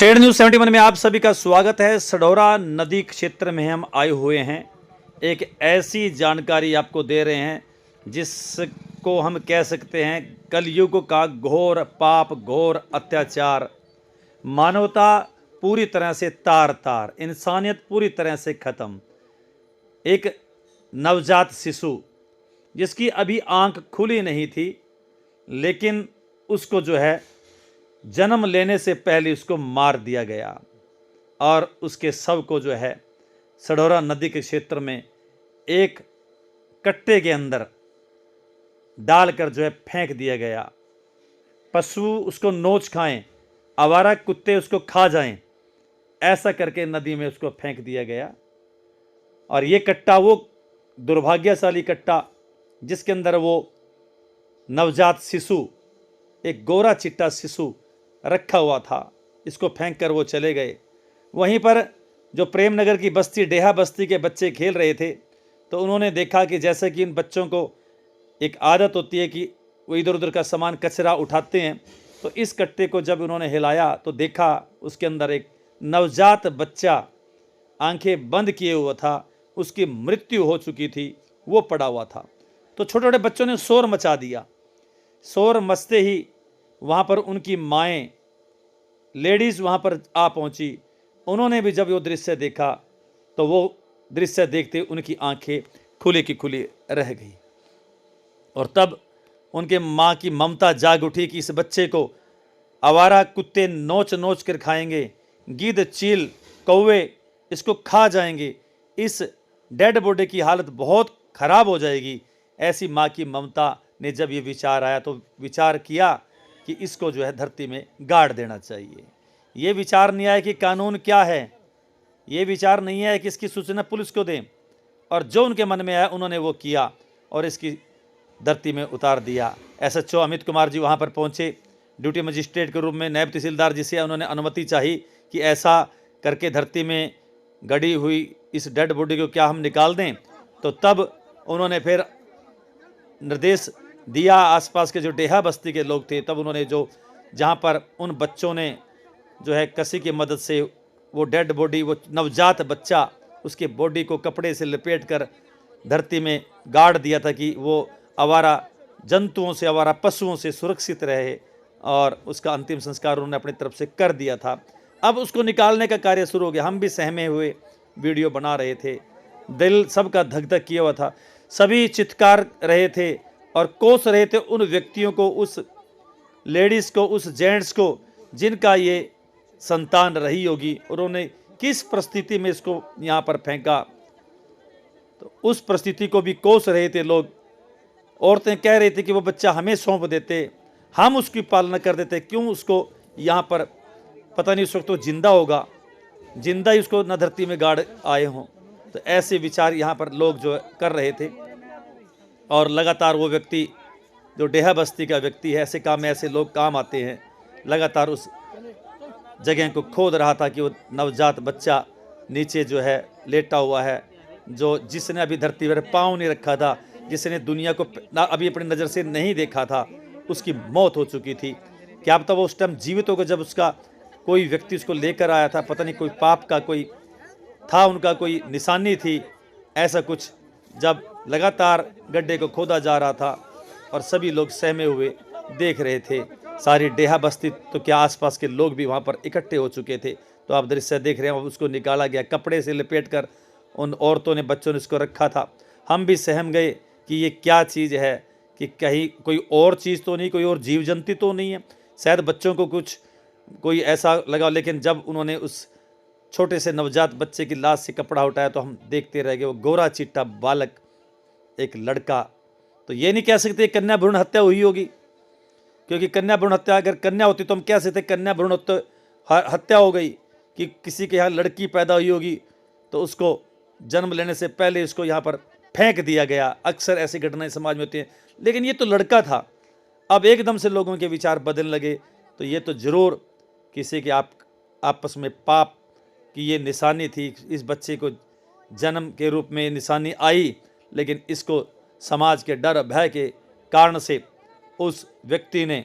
State news 71 में आप सभी का स्वागत है। सढौरा नदी क्षेत्र में हम आए हुए हैं। एक ऐसी जानकारी आपको दे रहे हैं जिसको हम कह सकते हैं कलयुग का घोर पाप, घोर अत्याचार। मानवता पूरी तरह से तार तार, इंसानियत पूरी तरह से ख़त्म। एक नवजात शिशु जिसकी अभी आंख खुली नहीं थी, लेकिन उसको जो है जन्म लेने से पहले उसको मार दिया गया और उसके शव को जो है सढौरा नदी के क्षेत्र में एक कट्टे के अंदर डालकर जो है फेंक दिया गया। पशु उसको नोच खाएं, आवारा कुत्ते उसको खा जाएं, ऐसा करके नदी में उसको फेंक दिया गया। और ये कट्टा वो दुर्भाग्यशाली कट्टा जिसके अंदर वो नवजात शिशु, एक गोरा चिट्टा शिशु रखा हुआ था, इसको फेंक कर वो चले गए। वहीं पर जो प्रेम नगर की बस्ती, डेहा बस्ती के बच्चे खेल रहे थे, तो उन्होंने देखा कि जैसे कि इन बच्चों को एक आदत होती है कि वो इधर उधर का सामान कचरा उठाते हैं, तो इस कट्टे को जब उन्होंने हिलाया तो देखा उसके अंदर एक नवजात बच्चा आंखें बंद किए हुआ था, उसकी मृत्यु हो चुकी थी, वो पड़ा हुआ था। तो छोटे छोटे बच्चों ने शोर मचा दिया। शोर मचते ही वहाँ पर उनकी माएँ, लेडीज़ वहाँ पर आ पहुँची। उन्होंने भी जब वो दृश्य देखा तो वो दृश्य देखते उनकी आंखें खुली की खुली रह गई। और तब उनके माँ की ममता जाग उठी कि इस बच्चे को आवारा कुत्ते नोच नोच कर खाएंगे, गिद्ध, चील, कौवे इसको खा जाएंगे, इस डेड बॉडी की हालत बहुत ख़राब हो जाएगी। ऐसी माँ की ममता ने जब ये विचार आया तो विचार किया कि इसको जो है धरती में गाड़ देना चाहिए। ये विचार नहीं आया कि कानून क्या है, ये विचार नहीं आया कि इसकी सूचना पुलिस को दें, और जो उनके मन में आया उन्होंने वो किया और इसकी धरती में उतार दिया। एसएचओ अमित कुमार जी वहाँ पर पहुँचे, ड्यूटी मजिस्ट्रेट के रूप में नायब तहसीलदार जी से उन्होंने अनुमति चाही कि ऐसा करके धरती में गड़ी हुई इस डेड बॉडी को क्या हम निकाल दें। तो तब उन्होंने फिर निर्देश दिया, आसपास के जो डेहा बस्ती के लोग थे, तब उन्होंने जो जहाँ पर उन बच्चों ने जो है कसी की मदद से वो डेड बॉडी, वो नवजात बच्चा, उसके बॉडी को कपड़े से लपेट कर धरती में गाड़ दिया था कि वो आवारा जंतुओं से, आवारा पशुओं से सुरक्षित रहे, और उसका अंतिम संस्कार उन्होंने अपनी तरफ से कर दिया था। अब उसको निकालने का कार्य शुरू हो गया। हम भी सहमे हुए वीडियो बना रहे थे, दिल सबका धक धक किया हुआ था, सभी चित्कार रहे थे और कोस रहे थे उन व्यक्तियों को, उस लेडीज़ को, उस जेंट्स को जिनका ये संतान रही होगी, उन्होंने किस परिस्थिति में इसको यहाँ पर फेंका। तो उस परिस्थिति को भी कोस रहे थे लोग। औरतें कह रही थी कि वो बच्चा हमें सौंप देते, हम उसकी पालना कर देते, क्यों उसको यहाँ पर, पता नहीं उस वक्त तो जिंदा होगा, जिंदा ही उसको न धरती में गाड़ आए हों। तो ऐसे विचार यहाँ पर लोग जो कर रहे थे, और लगातार वो व्यक्ति जो डेहा बस्ती का व्यक्ति है, ऐसे काम में ऐसे लोग काम आते हैं, लगातार उस जगह को खोद रहा था कि वो नवजात बच्चा नीचे जो है लेटा हुआ है, जो जिसने अभी धरती पर पाँव नहीं रखा था, जिसने दुनिया को अभी अपनी नज़र से नहीं देखा था, उसकी मौत हो चुकी थी। क्या पता वो उस टाइम जीवित होकर जब उसका कोई व्यक्ति उसको लेकर आया था, पता नहीं कोई पाप का कोई था, उनका कोई निशानी थी, ऐसा कुछ। जब लगातार गड्ढे को खोदा जा रहा था और सभी लोग सहमे हुए देख रहे थे, सारी डेहा बस्ती तो क्या आसपास के लोग भी वहाँ पर इकट्ठे हो चुके थे। तो आप दृश्य देख रहे हैं, उसको निकाला गया, कपड़े से लपेट कर उन औरतों ने, बच्चों ने इसको रखा था। हम भी सहम गए कि ये क्या चीज़ है, कि कहीं कोई और चीज़ तो नहीं, कोई और जीव जंतु तो नहीं है, शायद बच्चों को कुछ कोई ऐसा लगा। लेकिन जब उन्होंने उस छोटे से नवजात बच्चे की लाश से कपड़ा उठाया तो हम देखते रह गए। वो गोरा चिट्टा बालक, एक लड़का, तो ये नहीं कह सकते कन्या भ्रूण हत्या हुई होगी, क्योंकि कन्या भ्रूण हत्या अगर कन्या होती तो हम कह सकते कन्या भ्रूण हत्या हो गई, कि किसी के यहाँ लड़की पैदा हुई होगी तो उसको जन्म लेने से पहले उसको यहाँ पर फेंक दिया गया। अक्सर ऐसी घटनाएं समाज में होती हैं, लेकिन ये तो लड़का था। अब एकदम से लोगों के विचार बदलने लगे, तो ये तो ज़रूर किसी के आपस में पाप की ये निशानी थी। इस बच्चे को जन्म के रूप में निशानी आई, लेकिन इसको समाज के डर भय के कारण से उस व्यक्ति ने,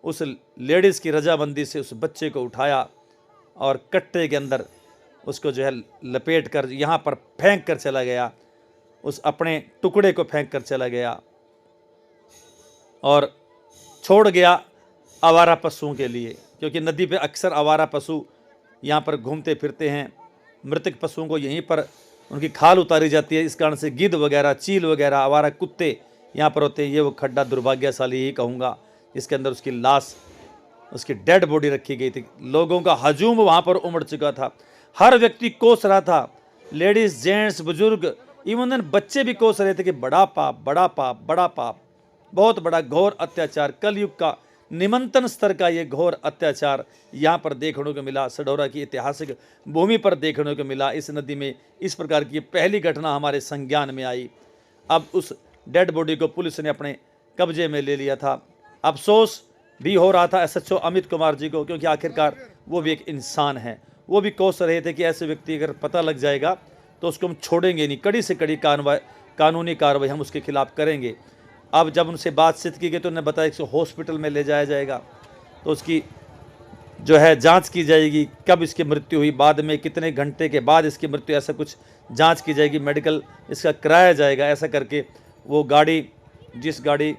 उस लेडीज़ की रजामंदी से उस बच्चे को उठाया और कट्टे के अंदर उसको जो है लपेट कर यहाँ पर फेंक कर चला गया, उस अपने टुकड़े को फेंक कर चला गया और छोड़ गया आवारा पशुओं के लिए, क्योंकि नदी पे अक्सर आवारा पशु यहाँ पर घूमते फिरते हैं। मृतक पशुओं को यहीं पर उनकी खाल उतारी जाती है, इस कारण से गिद्ध वगैरह, चील वगैरह, आवारा कुत्ते यहाँ पर होते हैं। ये वो खड्डा दुर्भाग्यशाली ही कहूँगा, जिसके अंदर उसकी लाश, उसकी डेड बॉडी रखी गई थी। लोगों का हजूम वहाँ पर उमड़ चुका था, हर व्यक्ति कोस रहा था, लेडीज, जेंट्स, बुजुर्ग, इवन बच्चे भी कोस रहे थे कि बड़ा पाप, बड़ा पाप, बड़ा पाप, बहुत बड़ा घोर अत्याचार, कलयुग का निमंत्रण स्तर का ये घोर अत्याचार यहाँ पर देखने को मिला। सडौरा की ऐतिहासिक भूमि पर देखने को मिला। इस नदी में इस प्रकार की पहली घटना हमारे संज्ञान में आई। अब उस डेड बॉडी को पुलिस ने अपने कब्जे में ले लिया था। अफसोस भी हो रहा था SHO अमित कुमार जी को, क्योंकि आखिरकार वो भी एक इंसान है। वो भी कोस रहे थे कि ऐसे व्यक्ति अगर पता लग जाएगा तो उसको हम छोड़ेंगे नहीं, कड़ी से कड़ी कानूनी कार्रवाई हम उसके खिलाफ करेंगे। अब जब उनसे बातचीत की गई तो उन्होंने बताया कि हॉस्पिटल में ले जाया जाएगा, तो उसकी जो है जांच की जाएगी, कब इसकी मृत्यु हुई, बाद में कितने घंटे के बाद इसकी मृत्यु, ऐसा कुछ जांच की जाएगी, मेडिकल इसका कराया जाएगा। ऐसा करके वो गाड़ी, जिस गाड़ी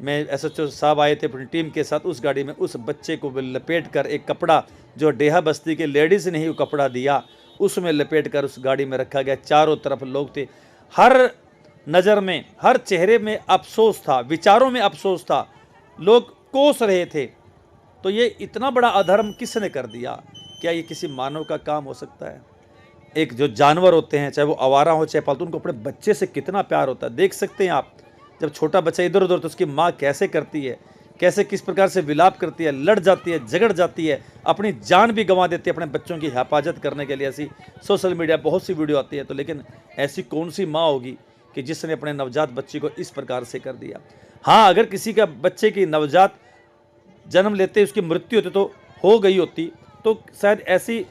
में SHO साहब आए थे अपनी टीम के साथ, उस गाड़ी में उस बच्चे को लपेट कर एक कपड़ा जो डेहा बस्ती के लेडीज़ ने ही वो कपड़ा दिया, उसमें लपेट कर उस गाड़ी में रखा गया। चारों तरफ लोग थे, हर नज़र में, हर चेहरे में अफसोस था, विचारों में अफसोस था, लोग कोस रहे थे। तो ये इतना बड़ा अधर्म किसने कर दिया? क्या ये किसी मानव का काम हो सकता है? एक जो जानवर होते हैं, चाहे वो आवारा हो चाहे पालतू, उनको अपने बच्चे से कितना प्यार होता है। देख सकते हैं आप, जब छोटा बच्चा इधर उधर तो उसकी माँ कैसे करती है, कैसे किस प्रकार से विलाप करती है, लड़ जाती है, झगड़ जाती है, अपनी जान भी गंवा देती है अपने बच्चों की हिफाजत करने के लिए। ऐसी सोशल मीडिया बहुत सी वीडियो आती है। तो लेकिन ऐसी कौन सी माँ होगी कि जिसने अपने नवजात बच्ची को इस प्रकार से कर दिया? हाँ, अगर किसी का बच्चे की नवजात जन्म लेते उसकी मृत्यु होती तो हो गई होती, तो शायद ऐसी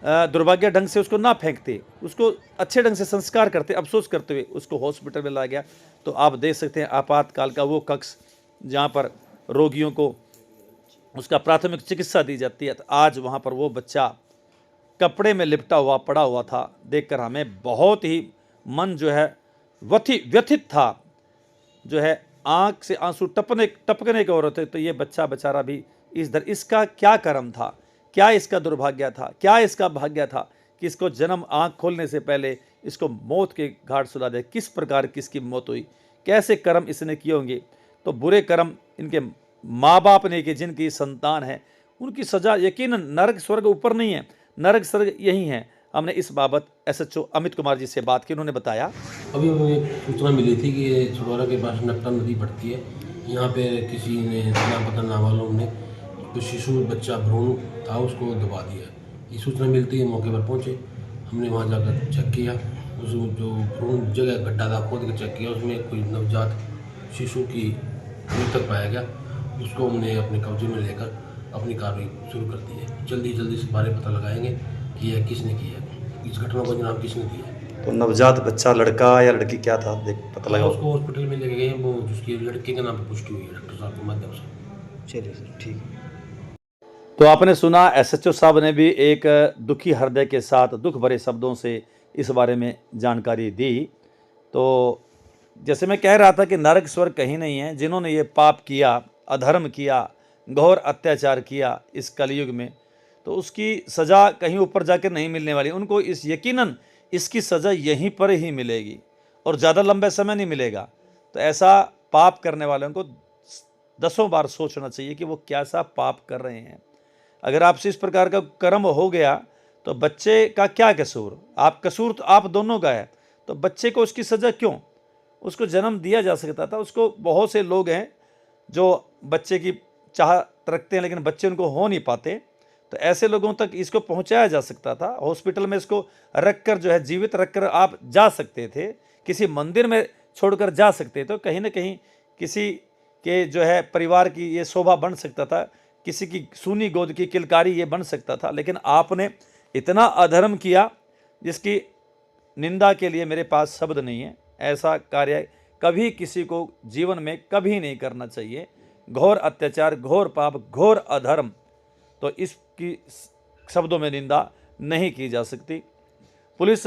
दुर्भाग्य ढंग से उसको ना फेंकते, उसको अच्छे ढंग से संस्कार करते, अफसोस करते हुए उसको हॉस्पिटल में लाया गया। तो आप देख सकते हैं आपातकाल का वो कक्ष जहाँ पर रोगियों को उसका प्राथमिक चिकित्सा दी जाती है। तो आज वहाँ पर वो बच्चा कपड़े में लिपटा हुआ पड़ा हुआ था। देखकर हमें बहुत ही मन जो है व्यथित था, जो है आंख से आंसू टपकने के हो रहे थे। तो ये बच्चा बेचारा भी इसका क्या कर्म था, क्या इसका दुर्भाग्य था, क्या इसका भाग्य था कि इसको जन्म आंख खोलने से पहले इसको मौत के घाट सुला दे। किस प्रकार की इसकी मौत हुई, कैसे कर्म इसने किए होंगे। तो बुरे कर्म इनके माँ बाप ने कि जिनकी संतान है, उनकी सजा यकीन नरक स्वर्ग ऊपर नहीं है, नरक स्वर्ग यही है। हमने इस बाबत SHO अमित कुमार जी से बात की, उन्होंने बताया। अभी हमें सूचना मिली थी कि ये छुड़वारा के पास नक्टा नदी पड़ती है, यहाँ पे किसी ने ना पता नामालूम ने कुछ शिशु बच्चा भ्रूण था उसको दबा दिया। ये सूचना मिलती है मौके पर पहुँचे, हमने वहाँ जाकर चेक किया, उस जो भ्रूण जगह गड्ढा था खोद कर चेक किया, उसमें कोई नवजात शिशु की मृतक पाया गया। उसको हमने अपने कब्जे में लेकर अपनी कार्रवाई शुरू कर दी है। जल्दी से बारे पता लगाएंगे कि यह किसने किया, इस घटना को अंजाम किसने दिया। तो नवजात बच्चा लड़का या लड़की क्या था, देख पता लगा? उसको हॉस्पिटल में लेके गए, वो जिसकी लड़के का नाम पुष्टि हुई है डॉक्टर साहब के माध्यम से। चलिए सर, ठीक है। तो आपने सुना, SHO साहब ने भी एक दुखी हृदय के साथ दुख भरे शब्दों से इस बारे में जानकारी दी। तो जैसे मैं कह रहा था कि नरक स्वर्ग कहीं नहीं है। जिन्होंने ये पाप किया, अधर्म किया, घोर अत्याचार किया इस कलयुग में, तो उसकी सज़ा कहीं ऊपर जाकर नहीं मिलने वाली। उनको यकीनन इसकी सज़ा यहीं पर ही मिलेगी और ज़्यादा लंबे समय नहीं मिलेगा। तो ऐसा पाप करने वालों को 10 बार सोचना चाहिए कि वो कैसा पाप कर रहे हैं। अगर आपसे इस प्रकार का कर्म हो गया तो बच्चे का क्या कसूर? कसूर तो आप दोनों का है। तो बच्चे को उसकी सज़ा क्यों? उसको जन्म दिया जा सकता था। उसको बहुत से लोग हैं जो बच्चे की चाहत रखते हैं लेकिन बच्चे उनको हो नहीं पाते, तो ऐसे लोगों तक इसको पहुंचाया जा सकता था। हॉस्पिटल में इसको रखकर जो है जीवित रखकर आप जा सकते थे, किसी मंदिर में छोड़कर जा सकते थे। तो कहीं ना कहीं किसी के जो है परिवार की ये शोभा बन सकता था, किसी की सूनी गोद की किलकारी ये बन सकता था। लेकिन आपने इतना अधर्म किया जिसकी निंदा के लिए मेरे पास शब्द नहीं है। ऐसा कार्य कभी किसी को जीवन में कभी नहीं करना चाहिए। घोर अत्याचार, घोर पाप, घोर अधर्म। तो इसकी शब्दों में निंदा नहीं की जा सकती। पुलिस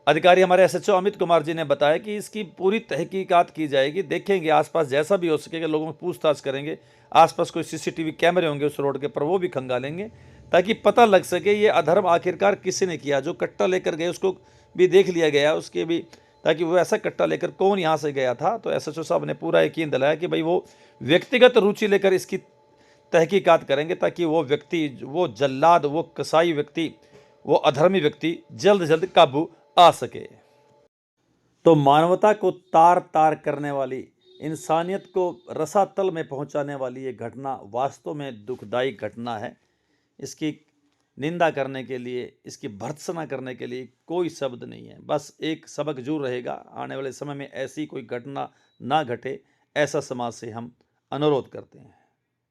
अधिकारी हमारे एसएचओ अमित कुमार जी ने बताया कि इसकी पूरी तहकीकात की जाएगी, देखेंगे आसपास जैसा भी हो सकेगा, लोगों में पूछताछ करेंगे, आसपास कोई सीसीटीवी कैमरे होंगे उस रोड के पर वो भी खंगालेंगे ताकि पता लग सके ये अधर्म आखिरकार किसी ने किया। जो कट्टा लेकर गए उसको भी देख लिया गया, उसके भी, ताकि वो ऐसा कट्टा लेकर कौन यहाँ से गया था। तो एसएचओ साहब ने पूरा यकीन दिलाया कि भाई वो व्यक्तिगत रुचि लेकर इसकी तहकीकात करेंगे ताकि वो व्यक्ति, वो जल्लाद, वो कसाई व्यक्ति, वो अधर्मी व्यक्ति जल्द से जल्द काबू आ सके। तो मानवता को तार तार करने वाली, इंसानियत को रसातल में पहुंचाने वाली ये घटना वास्तव में दुखदायी घटना है। इसकी निंदा करने के लिए, इसकी भर्त्सना करने के लिए कोई शब्द नहीं है। बस एक सबक जरूर रहेगा, आने वाले समय में ऐसी कोई घटना ना घटे, ऐसा समाज से हम अनुरोध करते हैं।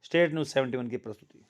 स्टेट न्यूज़ 71 की प्रस्तुति।